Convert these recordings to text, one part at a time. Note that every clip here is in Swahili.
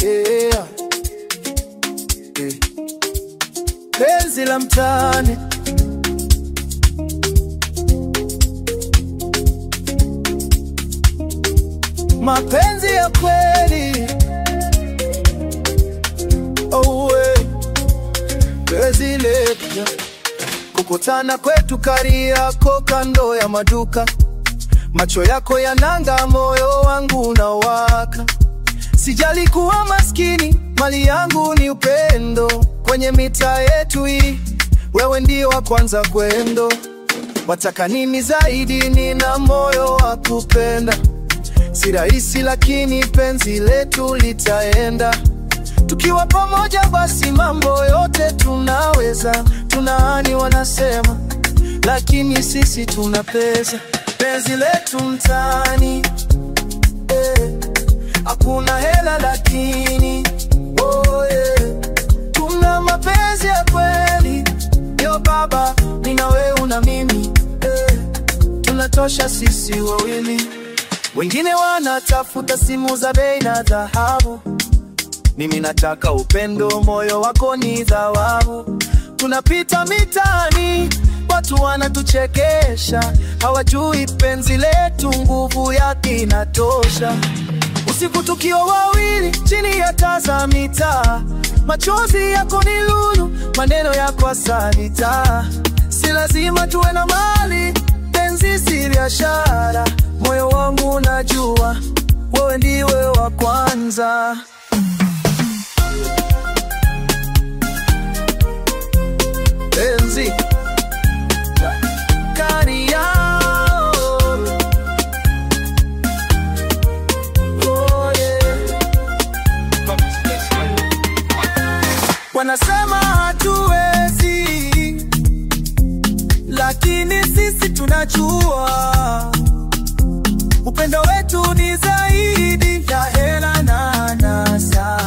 yeah. Penzi la mtaani. Mapenzi ya kweli. Oh we, penzi letu. Kukutana kwetu Kariakoo kando ya maduka. Macho yako yananga, moyo wangu unawaka. Sijali kuwa maskini, mali yangu ni upendo. Kwenye mitaa yetu hii, wewe ndio wa kwanza kwendo. Wataka nini zaidi? Nina moyo wa kupenda. Si rahisi lakini penzi letu litaenda. Tukiwa pamoja basi mambo yote tunaweza. Tunaani wanasema, lakini sisi tuna pesa. Penzi letu mtaani, hakuna hela lakini oh yeah. Tuna mapenzi ya kweli. Yo baba, nina wewe na mimi, tunatosha sisi wawili. Wengine wanatafuta simu za bei na dhahabu. Mimi nataka upendo, moyo wako ni dhawabu. Tunapita mitaani, watu wanatuchekesha. Hawajui penzi letu nguvu yake inatosha. Usiku tukiwa wawili chini ya taa za mitaa. Machozi yako ni lulu, maneno yako asali taa. Si lazima tuwe na mali, penzi si biashara. Moyo wangu unajua, wewe ndiwe wa kwanza. Penzi Kariakoo, oh yeah. Wanasema hatuwezi, lakini sisi tunajua upendo wetu ni zaidi ya hela na anasa.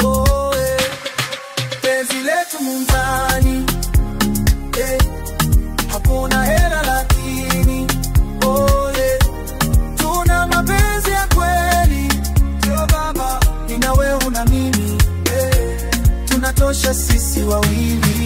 Oh yeah. Penzi letu mtaani, hakuna hela lakini oh yeah. Tuna mapenzi ya kweli. Yo baba, nina wewe na mimi, tunatosha sisi wawili.